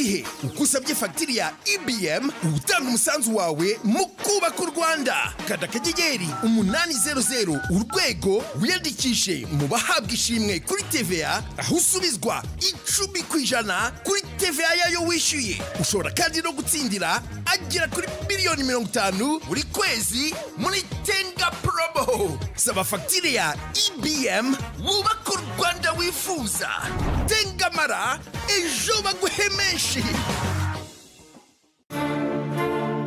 gihe ukusabye fagitire ya EBM utanga umusanzu wawe mu kubaka u Rwanda. Kanda akanyenyeri 800 urwego wiyandikishe mu bahabwa ishimwe kuri TVA, aho usubizwa 10% kuri TVA yayo wishyuye. Ushobora kandi no gutsindira agera kuri miliyoni 50 buri kwezi muri Tenga Promo. Saba fagitire ya EBM wubaka u Rwanda wifuza. Tengamara ejo baguhemeshe.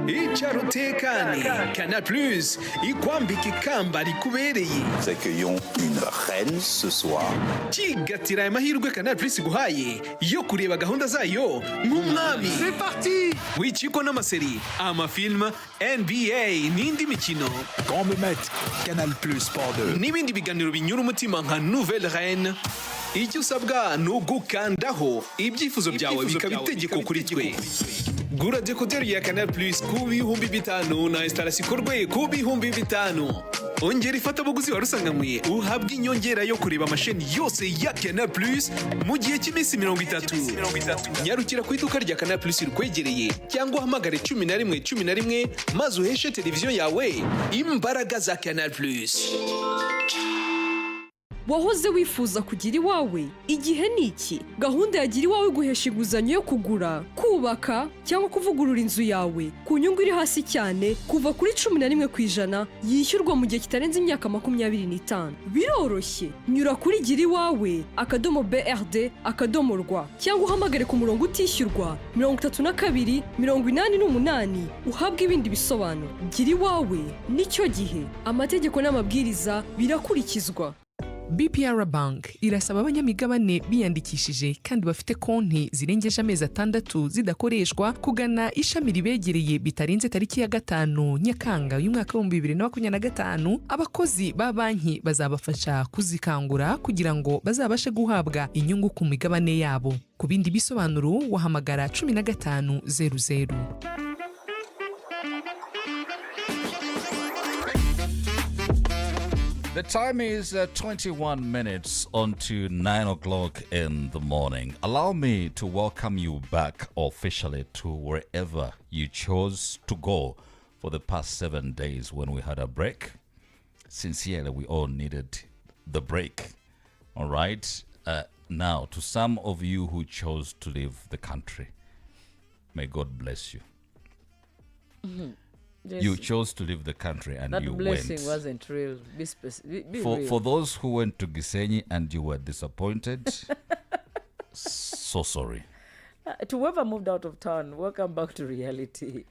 Icharutekani Canal Plus ikwambika ikamba rikubereye. Nous accueillons une reine ce soir. Kigatira amahirwe Canal Plus iguhaye yo kureba gahunda zayo nk'umwami. C'est parti. Wiciko n'amaseri, amafilm, NBA n'indi mikino. Grand me mettre Canal Plus Sport 2. N'ibindi biganiro binyura umutima nka Nouvelle Reine. Icyo usabwa ni ugukandaho ibyifuzo byawe bikaba itegeko kuri twe. Gura dekoderi ya Canal Plus ku bihumbi 5 na installation ikorwe ku bihumbi 5. Ongera ifatabuguzi warusanganywe uhabwa inyongera yo kureba amasheni yose ya Canal Plus mu gihe cy'iminsi 30. Nyarukira ku iduka rya Canal Plus rikwegereye cyangwa uhamagare 11 maze uheshe televiziyo yawe imbaraga za Canal Plus. Wahoze wifuza kugira iwawe? Igihe ni iki? Gahunda ya gira iwawe guhesha inguzanyo yo kugura, kubaka cyangwa kuvugurura inzu yawe ku nyungu iri hasi cyane kuva kuri 11% yishyurwa mu gihe kitarenze imyaka 25. Biroroshye. Nyura kuri gira iwawe /BRD/rwa cyangwa uhamagare ku murongo utishyurwa 32 88 uhabwe ibindi bisobanuro. Gira iwawe nicyo gihe. Amategeko n'amabwiriza birakurikizwa. BPR Bank irasaba abanyamigabane biyandikishije kandi bafite konti zirengeje amezi 6 zidakoreshwa kugana ishami ribegereye bitarenze tariki ya 5 Nyakanga y'umwaka wa 2025. Abakozi ba banki bazabafasha kuzikangura kugira ngo bazabashe guhabwa inyungu ku migabane yabo. Ku bindi bisobanuro wahamagara 1500. The time is 21 minutes onto 9 o'clock in the morning. Allow me to welcome you back officially to wherever you chose to go for the past 7 days when we had a break. Sincerely, we all needed the break. All right. Now, to some of you who chose to leave the country, may God bless you. Mm-hmm. You chose to leave the country and you went. That blessing wasn't real. Be real. For those who went to Gisenyi and you were disappointed, so sorry. To whoever moved out of town, welcome back to reality.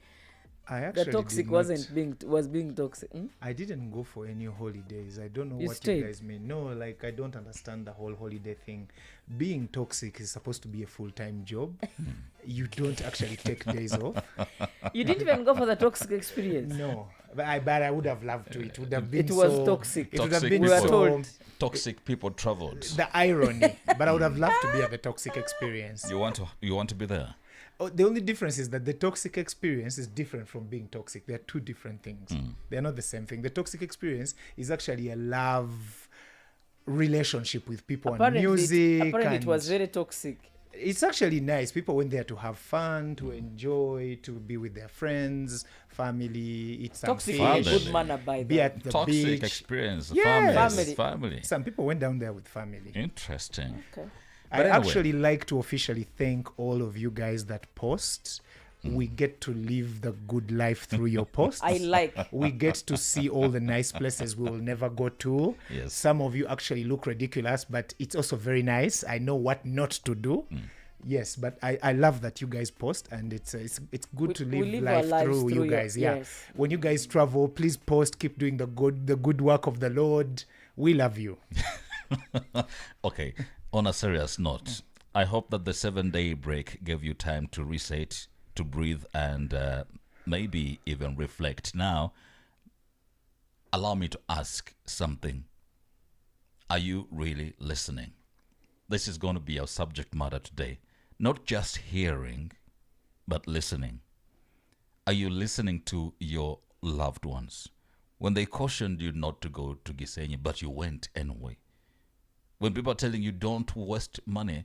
I actually the toxic was being toxic. I didn't go for any holidays. I don't know You what stayed. you guys mean. No, like I don't understand the whole holiday thing. Being toxic is supposed to be a full-time job. You don't actually take days off. You didn't even go for the toxic experience. No, but I would have loved to. It would have been It was so toxic. It would have been We were so told. Toxic people traveled. the irony. But I would have loved to be at the toxic experience. You want to be there? Oh, the only difference is that the toxic experience is different from being toxic. They're two different things. They're not the same thing. The toxic experience is actually a love relationship with people and music. Apparently and it was very toxic. it's actually nice. People went there to have fun, to enjoy, to be with their friends, family, eat some Toxic fish, in a good manner by be them. at the Toxic beach. experience. Yes. Family. Some people went down there with family. Interesting. Okay. I anyway. actually like to officially thank all of you guys that post. We get to live the good life through your posts. I like. We get to see all the nice places we will never go to. Yes. Some of you actually look ridiculous, but it's also very nice. I know what not to do. Yes, but I love that you guys post, and it's good to We live live our life lives through you through guys. your- Yeah. yes. When you guys travel, please post. Keep doing the good work of the Lord. We love you. Okay. On a serious note, I hope that the 7-day break gave you time to reset, to breathe, and maybe even reflect. Now, allow me to ask something. Are you really listening? This is going to be our subject matter today. Not just hearing, but listening. Are you listening to your loved ones? When they cautioned you not to go to Gisenyi, but you went anyway. When people are telling you don't waste money,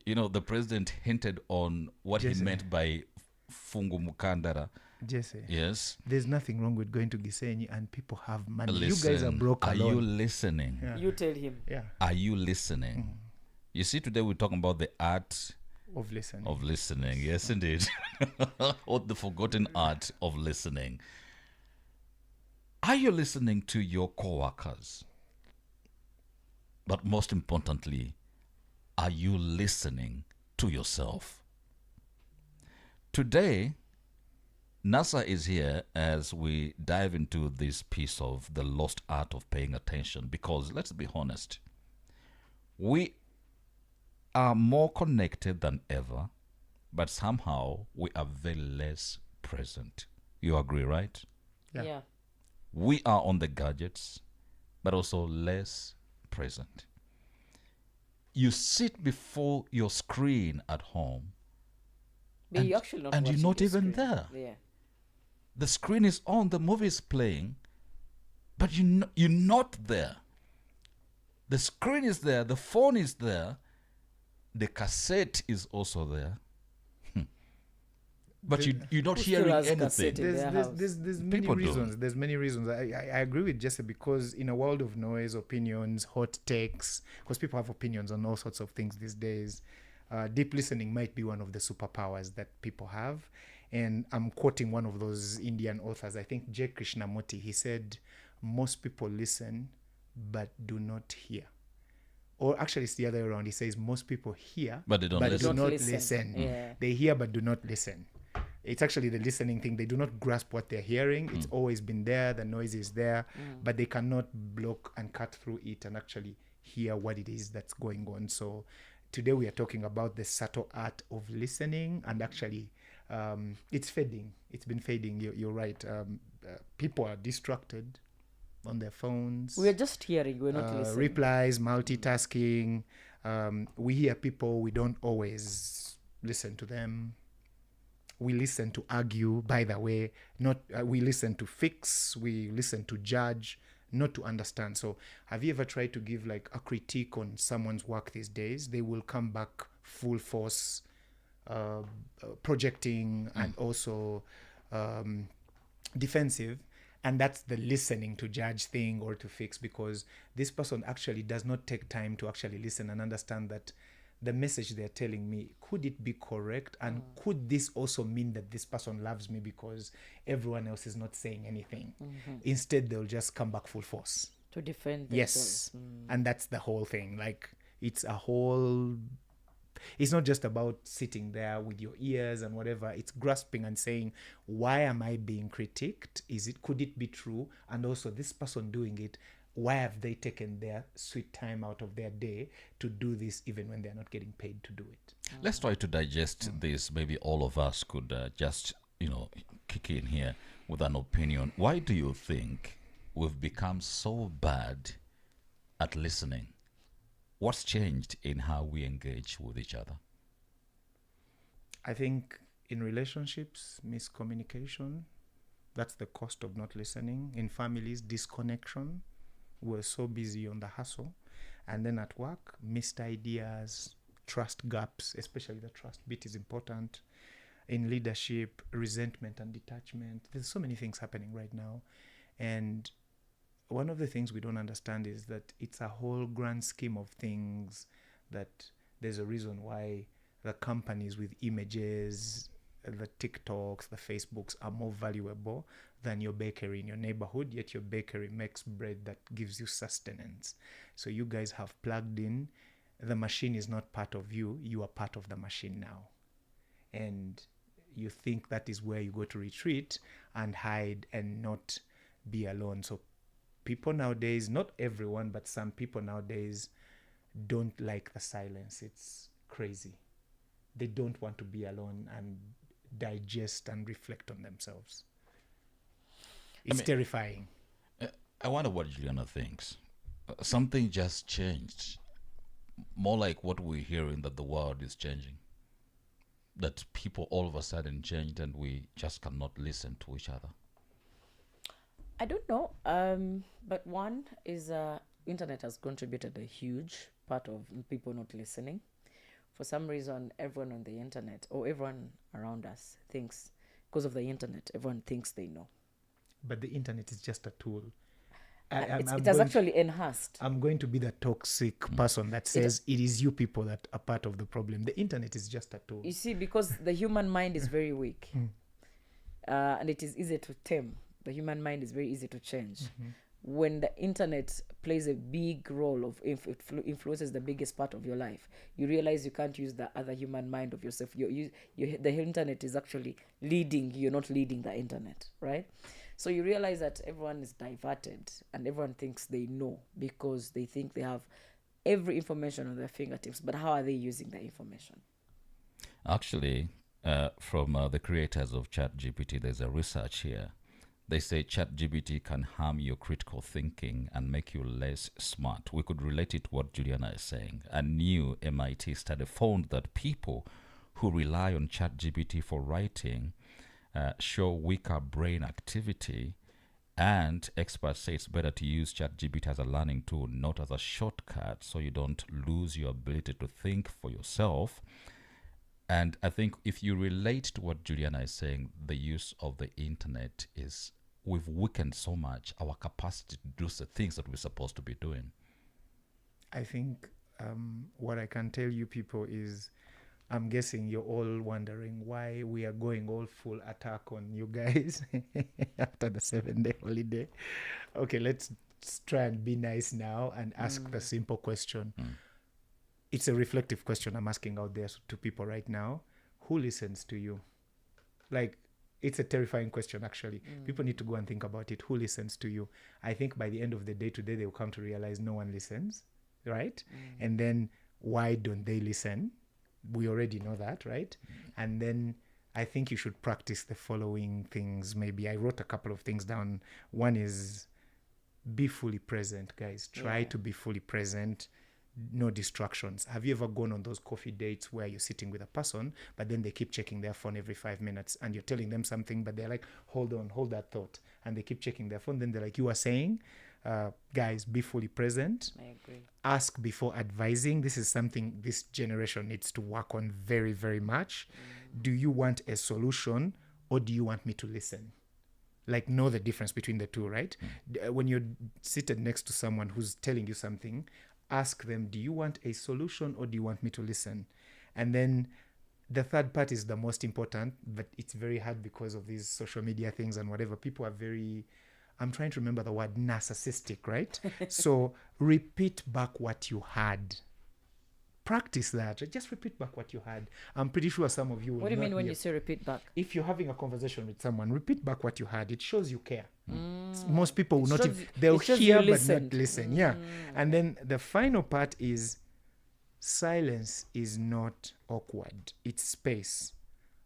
You know, the president hinted on what Jesse. he meant by fungu mukandara. Jesse, Yes. there's nothing wrong with going to Gisenyi and people have money. Listen, you guys are broke are alone. you listening? Yeah. You tell him. Yeah, Are you listening? You see, today we're talking about the art of listening. of listening. Yes, indeed. Or the forgotten art of listening. Are you listening to your coworkers? But most importantly, are you listening to yourself? Today, NASA is here as we dive into this piece of the lost art of paying attention because let's be honest, we are more connected than ever, but somehow we are very less present. You agree, right? Yeah. We are on the gadgets, but also less present. You sit before your screen at home, But you're actually not and you're watching not the even screen. there. Yeah. The screen is on, the movie is playing, but you're not there. The screen is there, the phone is there, the cassette is also there. But you're not Who hearing still has anything. cassette in their house? There's many People do. reasons. There's many reasons. I agree with Jesse because in a world of noise, opinions, hot takes, because people have opinions on all sorts of things these days, deep listening might be one of the superpowers that people have. And I'm quoting one of those Indian authors, I think J. Krishnamurti. He said, most people listen but do not hear. Or actually, it's the other way around. He says most people hear But they don't do listen. not Listen. listen. Yeah. They hear but do not listen. It's actually the listening thing. They do not grasp what they're hearing. It's always been there. The noise is there, but they cannot block and cut through it and actually hear what it is that's going on. So today we are talking about the subtle art of listening, and actually it's fading. It's been fading. You're right. People are distracted on their phones. We're just hearing, we're not listening. Replies, multitasking. We hear people, we don't always listen to them. We listen to argue, by the way. Not we listen to fix, we listen to judge, not to understand. So have you ever tried to give like a critique on someone's work these days? They will come back full force, projecting and also defensive. And that's the listening to judge thing or to fix, because this person actually does not take time to actually listen and understand that the message they're telling me, could it be correct? And could this also mean that this person loves me because everyone else is not saying anything? Instead, they'll just come back full force. To defend Yes. themselves. And that's the whole thing. Like, it's a whole... It's not just about sitting there with your ears and whatever. It's grasping and saying, why am I being critiqued? Could it be true? And also, this person doing it, why have they taken their sweet time out of their day to do this even when they're not getting paid to do it? Let's try to digest this. Maybe all of us could just, kick in here with an opinion. Why do you think we've become so bad at listening? What's changed in how we engage with each other? I think in relationships, miscommunication, that's the cost of not listening. In families, disconnection. We're so busy on the hustle. And then at work, missed ideas, trust gaps, especially the trust bit is important. In leadership, resentment and detachment. There's so many things happening right now. And one of the things we don't understand is that it's a whole grand scheme of things, that there's a reason why the companies with images, the TikToks, the Facebooks are more valuable than your bakery in your neighborhood, yet your bakery makes bread that gives you sustenance. So you guys have plugged in. The machine is not part of you. You are part of the machine now. And you think that is where you go to retreat and hide and not be alone. So people nowadays, not everyone, but some people nowadays don't like the silence. It's crazy. They don't want to be alone and digest and reflect on themselves. It's terrifying. I wonder what Juliana thinks. Something just changed. More like what we're hearing, that the world is changing. That people all of a sudden changed and we just cannot listen to each other. I don't know. But one is internet has contributed a huge part of people not listening. For some reason, everyone on the internet or everyone around us thinks, because of the internet, everyone thinks they know. But the internet is just a tool. It has actually enhanced. I'm going to be the toxic person that says it is you people that are part of the problem. The internet is just a tool. You see, because the human mind is very weak, and it is easy to tame. The human mind is very easy to change. When the internet plays a big role of influences the biggest part of your life, you realize you can't use the other human mind of yourself. The internet is actually leading. You're not leading the internet, right? So you realize that everyone is diverted and everyone thinks they know because they think they have every information on their fingertips. But how are they using the information? Actually, from the creators of ChatGPT, there's a research here. They say ChatGPT can harm your critical thinking and make you less smart. We could relate it to what Juliana is saying. A new MIT study found that people who rely on ChatGPT for writing show weaker brain activity, and experts say it's better to use ChatGPT as a learning tool, not as a shortcut, so you don't lose your ability to think for yourself. And I think if you relate to what Juliana is saying, the use of the internet is, we've weakened so much our capacity to do the things that we're supposed to be doing. I think what I can tell you people is, I'm guessing you're all wondering why we are going all full attack on you guys after the 7-day holiday. Okay, let's try and be nice now and ask the simple question. It's a reflective question I'm asking out there to people right now. Who listens to you? Like, it's a terrifying question, actually. People need to go and think about it. Who listens to you? I think by the end of the day today, they'll come to realize no one listens, right? And then why don't they listen? We already know that, right? And then I think you should practice the following things. Maybe I wrote a couple of things down. One is be fully present, guys. Try to be fully present. No distractions. Have you ever gone on those coffee dates where you're sitting with a person, but then they keep checking their phone every 5 minutes and you're telling them something, but they're like, hold on, hold that thought. And they keep checking their phone. Then they're like, you are saying, guys, be fully present. I agree. Ask before advising. This is something this generation needs to work on very, very much. Do you want a solution or do you want me to listen? Like, know the difference between the two, right? When you're seated next to someone who's telling you something, ask them, do you want a solution or do you want me to listen? And then the third part is the most important, but it's very hard because of these social media things and whatever. People are very, I'm trying to remember the word, narcissistic, right? So repeat back what you had. Practice that. Just repeat back what you had. I'm pretty sure some of you will. What do you not mean when be you say repeat back? If you're having a conversation with someone, repeat back what you had. It shows you care. Most people will not. They'll hear but not listen. Yeah. And then the final part is silence is not awkward. It's space.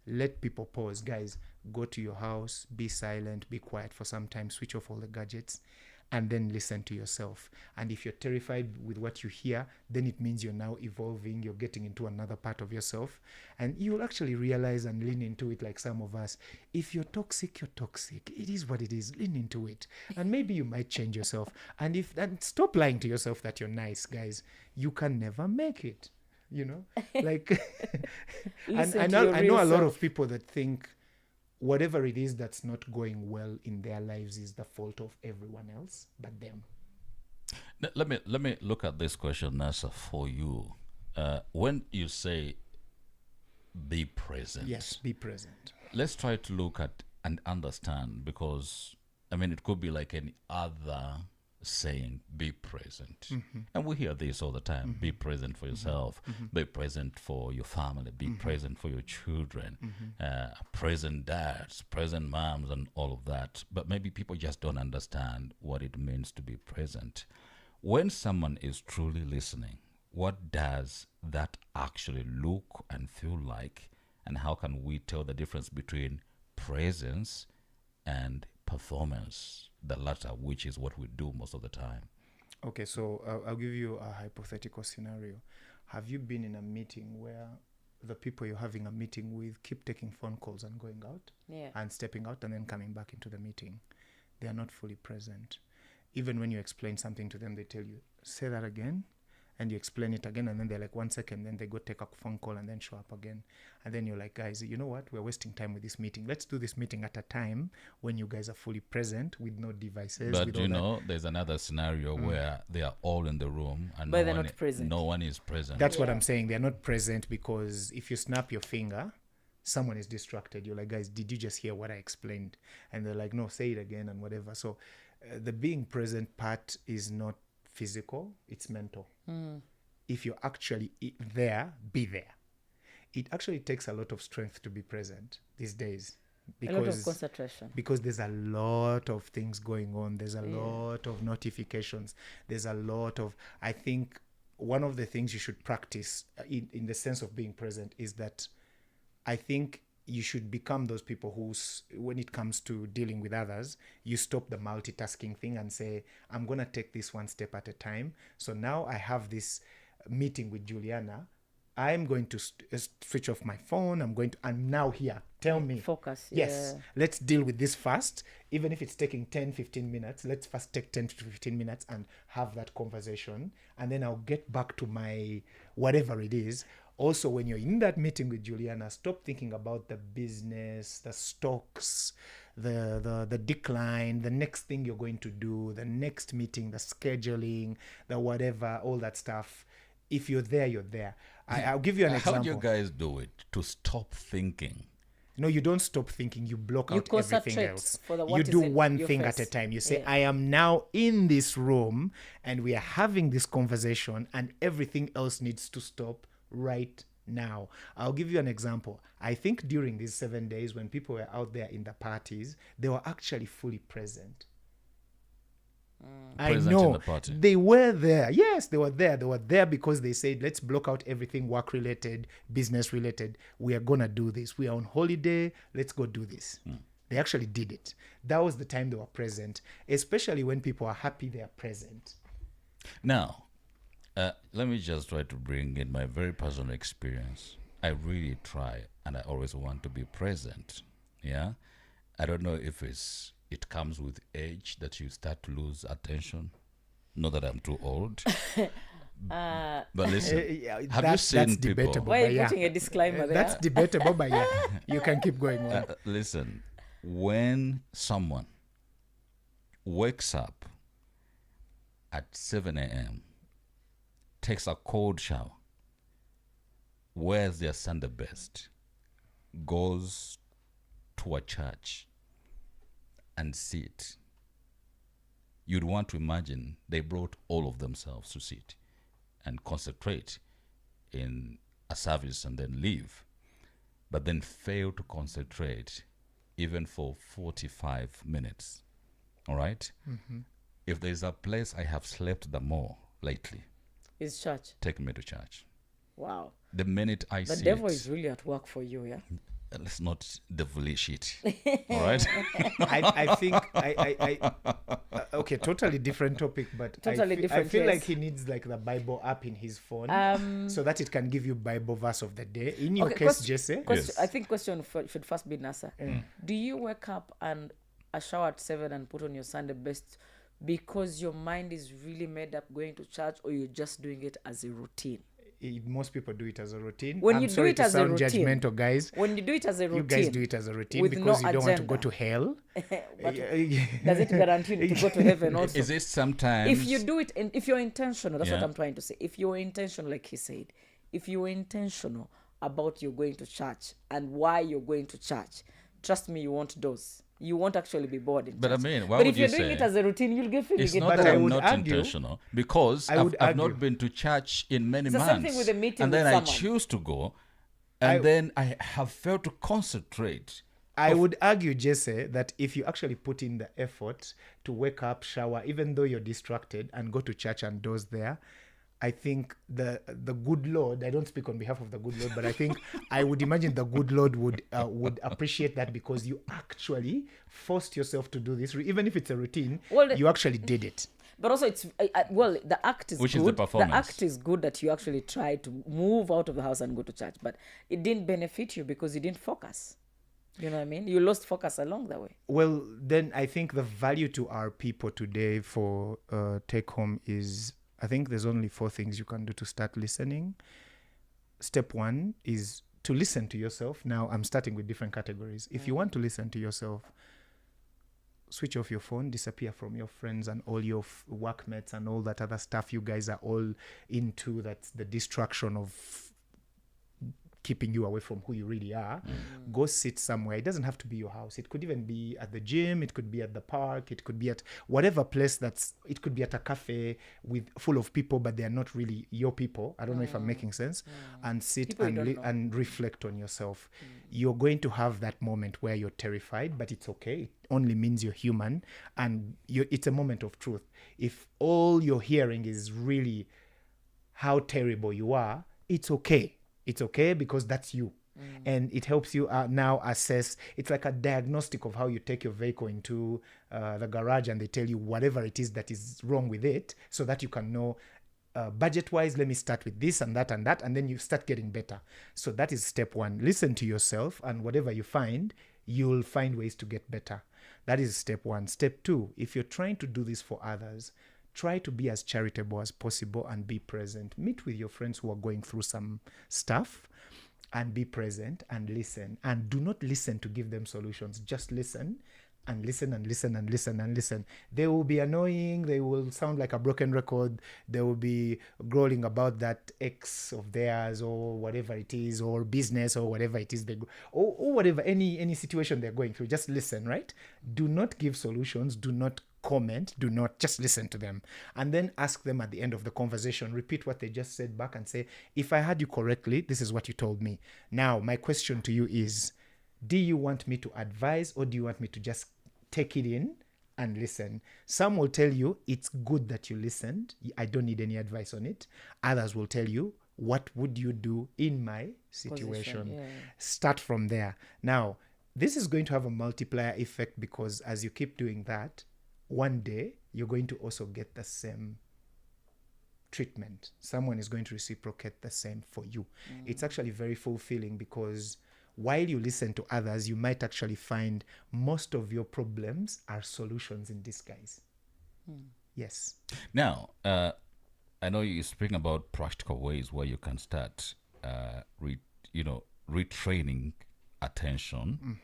Let people pause. Guys, go to your house, be silent, be quiet for some time, switch off all the gadgets, and then listen to yourself. And if you're terrified with what you hear, then it means you're now evolving, you're getting into another part of yourself, and you'll actually realize and lean into it. Like some of us, if you're toxic, you're toxic. It is what it is. Lean into it, and maybe you might change yourself. And stop lying to yourself that you're nice, guys. You can never make it, you know. Like, and I know a lot of people that think whatever it is that's not going well in their lives is the fault of everyone else but them. Let me look at this question, Nasa, for you. When you say be present. Yes, be present. Let's try to look at and understand, because I mean it could be like any other saying, be present. And we hear this all the time. Be present for yourself, be present for your family, be present for your children, present dads, present moms, and all of that. But maybe people just don't understand what it means to be present. When someone is truly listening, what does that actually look and feel like? And how can we tell the difference between presence and performance, the latter, which is what we do most of the time? Okay, so I'll give you a hypothetical scenario. Have you been in a meeting where the people you're having a meeting with keep taking phone calls and going out and stepping out and then coming back into the meeting? They are not fully present. Even when you explain something to them, they tell you, say that again. and you explain it again, and then they're like, 1 second, then they go take a phone call and then show up again. And then you're like, guys, you know what? We're wasting time with this meeting. Let's do this meeting at a time when you guys are fully present with no devices. But with you all that. know, there's another scenario where they are all in the room and But they're not present. no one is present. That's what I'm saying. They're not present because if you snap your finger, someone is distracted. You're like, guys, did you just hear what I explained? And they're like, no, say it again and whatever. So the being present part is not physical, it's mental. If you're actually there, be there. It actually takes a lot of strength to be present these days. A lot of concentration. Because there's a lot of things going on. There's a lot of notifications. There's a lot of, I think one of the things you should practice in the sense of being present is that I think you should become those people who, when it comes to dealing with others, you stop the multitasking thing and say, I'm going to take this one step at a time. So now I have this meeting with Juliana. I'm going to switch off my phone. I'm now here. Tell me. Focus. Yes. Let's deal with this fast. Even if it's taking 10, 15 minutes, let's first take 10 to 15 minutes and have that conversation. And then I'll get back to my whatever it is. Also, when you're in that meeting with Juliana, stop thinking about the business, the stocks, the decline, the next thing you're going to do, the next meeting, the scheduling, the whatever, all that stuff. If you're there, you're there. I'll give you an example. How do you guys do it to stop thinking? No, you don't stop thinking. You block out everything else. For You do one thing at a time. You say, I am now in this room and we are having this conversation and everything else needs to stop right now. I'll give you an example. I think during these 7 days when people were out there in the parties, they were actually fully present. I Present know in the party. they were there. Yes, they were there. They were there because they said, let's block out everything work related, business related. We are going to do this. We are on holiday. Let's go do this. They actually did it. That was the time they were present, especially when people are happy they are present. Now, let me just try to bring in my very personal experience. I really try and I always want to be present. Yeah. I don't know if it comes with age that you start to lose attention. Not that I'm too old. But listen, have you seen that's people? debatable. Why are but you yeah. putting a disclaimer there? That's debatable, but yeah, you can keep going on. Listen, when someone wakes up at 7 a.m., takes a cold shower, wears their Sunday best, goes to a church and sit, you'd want to imagine they brought all of themselves to sit and concentrate in a service and then leave, but then fail to concentrate even for 45 minutes. All right? If there's a place I have slept the more lately, It's church. take me to church. Wow. The minute I The see devil it, is really at work for you, yeah? let's not devilish it. All right? I think okay, totally different topic, but Totally I different, feel yes. like he needs like the Bible app in his phone so that it can give you Bible verse of the day. In your case, Jesse, Yes. I think question should first be Nasa. Do you wake up and a shower at 7 and put on your Sunday best because your mind is really made up going to church, or you're just doing it as a routine? most people do it as a routine. When I'm you do sorry it to as a sound routine, judgmental, guys. When you do it as a routine, You guys do it as a routine with because no you don't want to go agenda. to hell. But does it guarantee you to go to heaven also? Is it sometimes? If you do it, if you're intentional, that's what Yeah. I'm trying to say. If you're intentional, like he said, if you're intentional about you going to church and why you're going to church, trust me, you won't doze. You won't actually be bored in But I church. mean, why but would if you're you doing say it as a routine, you'll get feeling It's it. not But that I I'm would not argue- intentional because I would I've not argue. been to church in many It's the months. same thing with a meeting and then with I someone. choose to go, and then I have failed to concentrate. I would argue, Jesse, that if you actually put in the effort to wake up, shower, even though you're distracted, and go to church and doze there, I think the good Lord, I don't speak on behalf of the good Lord, but I think I would imagine the good Lord would appreciate that because you actually forced yourself to do this. Even if it's a routine, Well, you actually did it. But also, it's well, the act is Which good. is the performance. act is good that you actually tried to move out of the house and go to church, but it didn't benefit you because you didn't focus. You know what I mean? You lost focus along the way. Well, then I think the value to our people today for take home is I think there's only 4 things you can do to start listening. Step 1 is to listen to yourself. Now, I'm starting with different categories. If you want to listen to yourself, switch off your phone, disappear from your friends and all your workmates and all that other stuff you guys are all into. That's the distraction of keeping you away from who you really are. Go sit somewhere. It doesn't have to be your house. It could even be at the gym. It could be at the park. It could be at whatever place it could be at a cafe full of people, but they're not really your people. I don't know if I'm making sense. And sit and reflect on yourself. You're going to have that moment where you're terrified, but it's okay. It only means you're human, and it's a moment of truth. If all you're hearing is really how terrible you are, it's okay. It's okay, because that's you. And it helps you now assess. It's like a diagnostic of how you take your vehicle into the garage, and they tell you whatever it is that is wrong with it, so that you can know, budget-wise, let me start with this and that and that, and then you start getting better. So that is step 1. Listen to yourself, and whatever you find, you'll find ways to get better. That is step 1. Step 2, if you're trying to do this for others, try to be as charitable as possible and be present. Meet with your friends who are going through some stuff, and be present and listen. And do not listen to give them solutions. Just listen and listen and listen and listen and listen. They will be annoying. They will sound like a broken record. They will be growling about that ex of theirs, or whatever it is, or business, or whatever it is or whatever, any situation they're going through. Just listen, right? Do not give solutions. Do not comment. Do not, just listen to them, and then ask them at the end of the conversation. Repeat what they just said back and say, if I heard you correctly, this is what you told me. Now, my question to you is, do you want me to advise, or do you want me to just take it in and listen? Some will tell you it's good that you listened. I don't need any advice on it. Others will tell you, what would you do in my situation? Start from there. Now, this is going to have a multiplier effect, because as you keep doing that, one day you're going to also get the same treatment. Someone is going to reciprocate the same for you. It's actually very fulfilling, because while you listen to others, you might actually find most of your problems are solutions in disguise. Yes. Now, I know you're speaking about practical ways where you can start, retraining attention,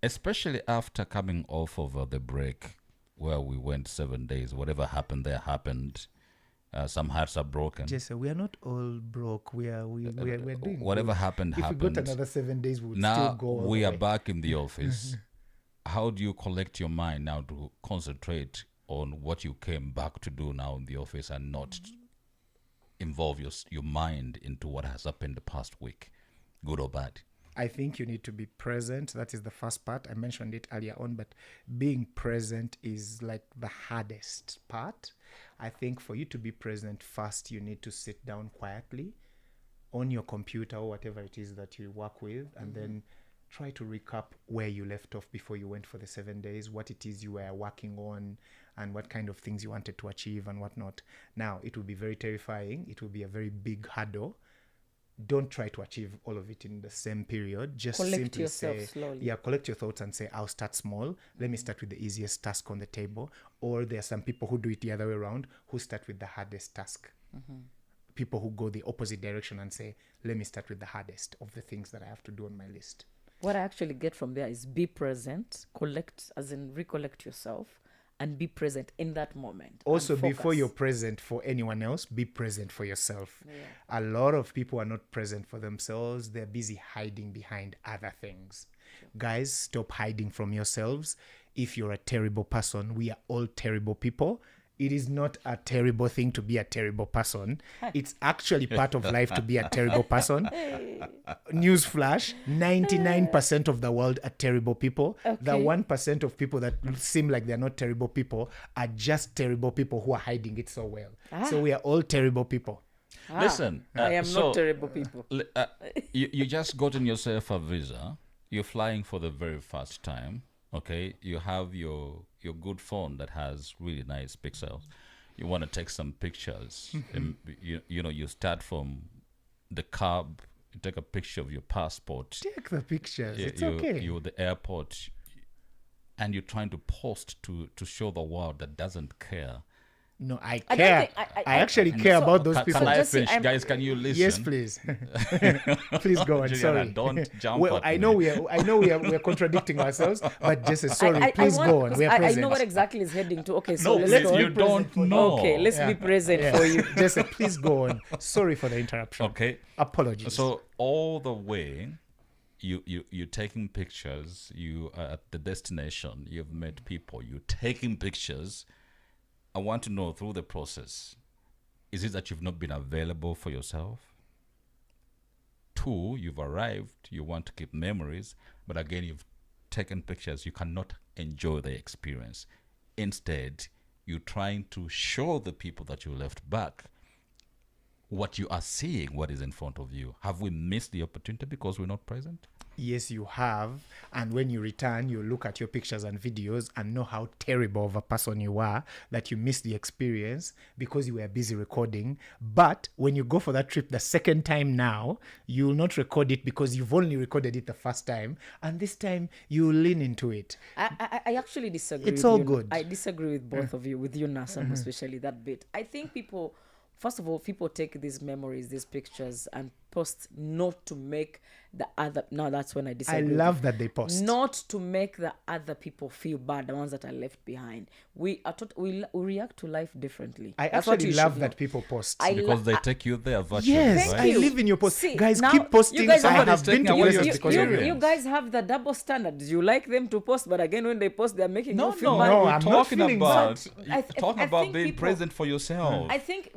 especially after coming off of the break where we went 7 days. Whatever happened there happened. Some hearts are broken. Jesse, we are not all broke. We're doing whatever good. happened. If we got another 7 days, we would now still go. We are back in the office. How do you collect your mind now to concentrate on what you came back to do now in the office, and not involve your mind into what has happened the past week, good or bad? I think you need to be present. That is the first part. I mentioned it earlier on, but being present is like the hardest part. I think for you to be present, first you need to sit down quietly on your computer or whatever it is that you work with, and then try to recap where you left off before you went for the 7 days, what it is you were working on, and what kind of things you wanted to achieve and whatnot. Now, it will be very terrifying. It will be a very big hurdle. Don't try to achieve all of it in the same period. Just Collect simply yourself say, slowly. collect your thoughts and say, I'll start small. Let me start with the easiest task on the table. Or there are some people who do it the other way around, who start with the hardest task. People who go the opposite direction and say, let me start with the hardest of the things that I have to do on my list. What I actually get from there is be present, recollect yourself, and be present in that moment. Also, and before focus. you're present for anyone else, be present for yourself. A lot of people are not present for themselves. They're busy hiding behind other things. Guys, stop hiding from yourselves. If you're a terrible person, we are all terrible people. It is not a terrible thing to be a terrible person. It's actually part of life to be a terrible person. Newsflash, 99% of the world are terrible people. The 1% of people that seem like they're not terrible people are just terrible people who are hiding it so well. So we are all terrible people. Listen, I am so, not terrible people. You just gotten yourself a visa. You're flying for the very first time. Okay, you have your good phone that has really nice pixels. You want to take some pictures. And, you start from the cab. You take a picture of your passport. Take the pictures. It's you, okay. You're at the airport, and you're trying to post to show the world that doesn't care No, I I don't care. think- I actually care so- about those Can, people. can I just say finish? I'm- Guys, can you listen? Yes, please. Please go on. Juliana, Sorry. don't jump Well, at I know me. we are contradicting ourselves, but Jesse, sorry. Please want- go on. 'cause We are I present. know what exactly is heading to. Okay, so No, let's please, go. you don't know. Okay, let's be present for you. Jesse, please go on. Sorry for the interruption. Okay. Apologies. So all the way, you're taking pictures. You are at the destination. You've met people. You're taking pictures. I want to know through the process, is it that you've not been available for yourself? 2, you've arrived. You want to keep memories, but again, you've taken pictures. You cannot enjoy the experience. Instead, you're trying to show the people that you left back what you are seeing, what is in front of you. Have we missed the opportunity because we're not present? Yes, you have. And when you return, you look at your pictures and videos and know how terrible of a person you are, that you missed the experience because you were busy recording. But when you go for that trip the second time now, you will not record it because you've only recorded it the first time. And this time, you will lean into it. I actually disagree. It's with all you. good. I disagree with both of you, with you, Nasam, especially that bit. I think people, first of all, people take these memories, these pictures, and post not to make the other. No, that's when I I disagree. with love you. that they post. Not to make the other people feel bad, the ones that are left behind. We react to life differently. I That's what actually you love should that know. people post. Because they take you there virtually, Yes, right? I live in your post. See, Guys, now keep posting. you guys I have- have been to taking away places your because of experience. you. You guys have the double standards. You like them to post, but again, when they post, they're making you feel bad. no, we're I'm not talking feeling about bad. talking I about think being people- present for yourself. I think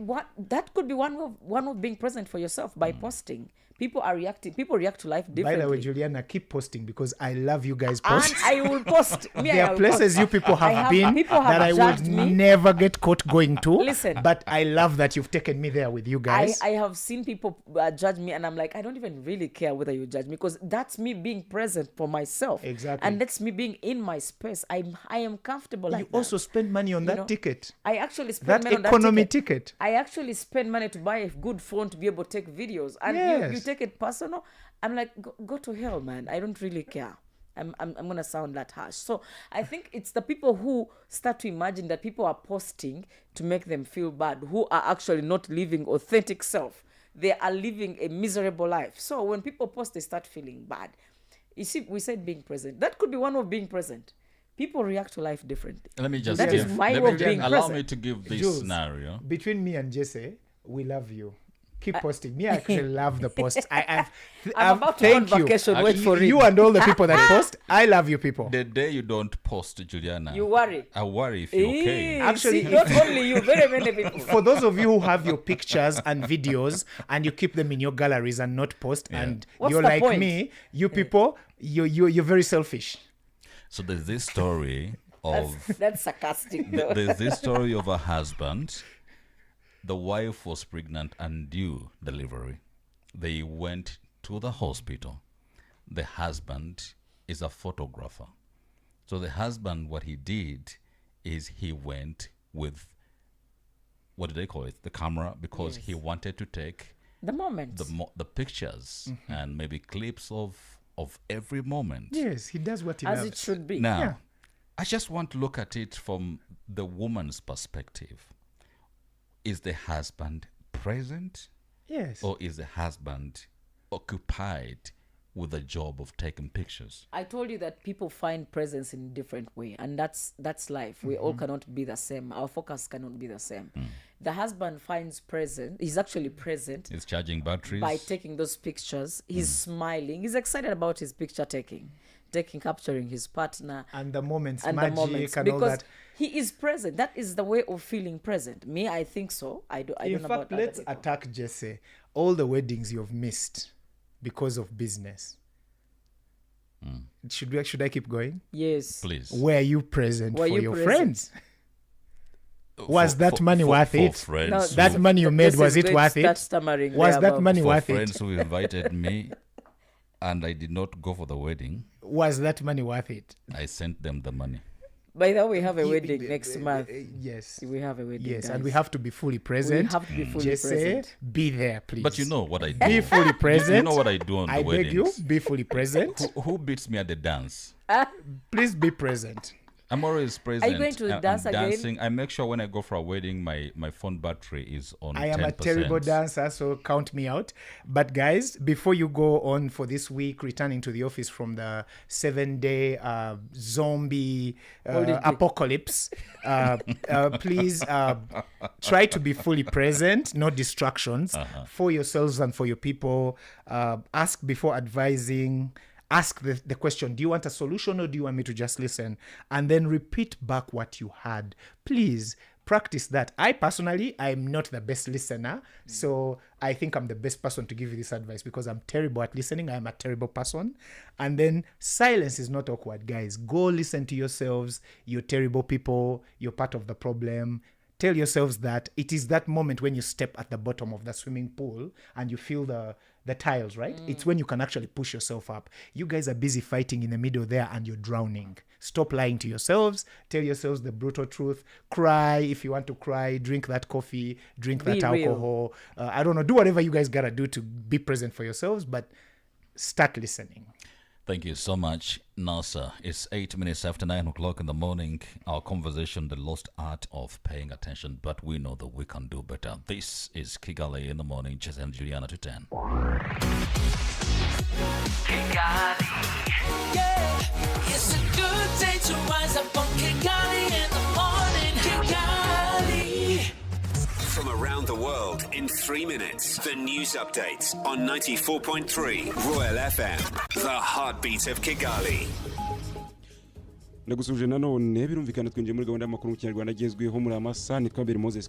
that could be one of being present for yourself by posting. People are reacting. People react to life By differently. the way, Juliana, keep posting because I love you guys and post. I will post. Me, There I are will places post. you people have been people have that I judged would me. never get caught going to. Listen. But I love that you've taken me there with you guys. I have seen people judge me, and I'm like, I don't even really care whether you judge me because that's me being present for myself. Exactly. And that's me being in my space. I am comfortable like you that. also spend money on that know, ticket. I actually spend That money on economy that ticket. ticket. I actually spend money to buy a good phone to be able to take videos. And you Yes. take it personal. I'm like, go to hell, man. I don't really care. I'm gonna sound that harsh. So I think it's the people who start to imagine that people are posting to make them feel bad, who are actually not living authentic self. They are living a miserable life. So when people post, they start feeling bad. You see, we said being present. That could be one of being present. People react to life differently. Let me just That is give, my let way me of just being allow present. me to give this Jules, scenario. Between me and Jesse, we love you. Keep posting. Me, I actually love the posts. I'm about to go on thank you. vacation. Wait for You it. and all the people that post, I love you people. The day you don't post, Juliana, You worry. I worry if you're okay. Actually, See, not only you, very many people. For those of you who have your pictures and videos and you keep them in your galleries and not post, and What's you're the like point? me, you people, you're very selfish. So there's this story of That's sarcastic, though. there's this story of a husband. The wife was pregnant and due delivery. They went to the hospital. The husband is a photographer. So the husband, what he did is he went with, what do they call it? The camera, because he wanted to take The moment. the pictures and maybe clips of every moment. Yes, he does what he As loves. it should be. Now, Yeah. I just want to look at it from the woman's perspective. Is the husband present, Yes. or is the husband occupied with the job of taking pictures? I told you that people find presence in a different way, and that's life. We all cannot be the same. Our focus cannot be the same. The husband finds present. He's actually present Is charging batteries? by taking those pictures. He's smiling. He's excited about his picture taking, capturing his partner. And the moments, And the magic moments, and all because that. he is present. That is the way of feeling present. Me, I think so. I don't In know about fact, other let's people. attack Jesse. All the weddings you've missed because of business. Should I keep going? Yes. Please. Were you present Were for you your present? friends? Was that money worth for it? Friends No, who- That money you made, This was is it going to worth start it? stammering Was there that about- money for worth friends it? who invited me and I did not go for the wedding, Was that money worth it? I sent them the money. By the way, we have a Ye- wedding next month. Yes. We have a wedding. Yes, and guys. we have to be fully present. We have to be fully Jesse, present. be there, please. But you know what I do. be fully present. You know what I do on the I beg you, weddings. be fully present. Who beats me at the dance? Please be present. I'm always present. Are you going to I'm dance again? dancing. I make sure when I go for a wedding, my phone battery is on 10%. I am a terrible dancer, so count me out. But guys, before you go on for this week, returning to the office from the 7-day zombie apocalypse, please try to be fully present, no distractions for yourselves and for your people. Ask before advising. Ask the question, do you want a solution or do you want me to just listen? And then repeat back what you had. Please practice that. I personally, I'm not the best listener. So I think I'm the best person to give you this advice because I'm terrible at listening. I'm a terrible person. And then silence is not awkward, guys. Go listen to yourselves. You're terrible people. You're part of the problem. Tell yourselves that it is that moment when you step at the bottom of the swimming pool and you feel the tiles, right? It's when you can actually push yourself up. You guys are busy fighting in the middle there and you're drowning. Stop lying to yourselves. Tell yourselves the brutal truth. Cry if you want to cry. Drink that coffee. Drink that alcohol. I don't know. Do whatever you guys gotta do to be present for yourselves, but start listening. Thank you so much, Nasa. It's 8 minutes after 9 o'clock in the morning. Our conversation, the lost art of paying attention, but we know that we can do better. This is Kigali in the morning, Jess and Juliana to 10. Kigali. Yeah, it's a good day to rise up on Kigali in the morning. Kigali. From around the world in 3 minutes. The news updates on 94.3 Royal FM. The heartbeat of Kigali. Ndagusuje nanone birumvikana twinjiye muri gahunda y'amakuru mu Kinyarwanda agezweho muri amasa nitwa Moses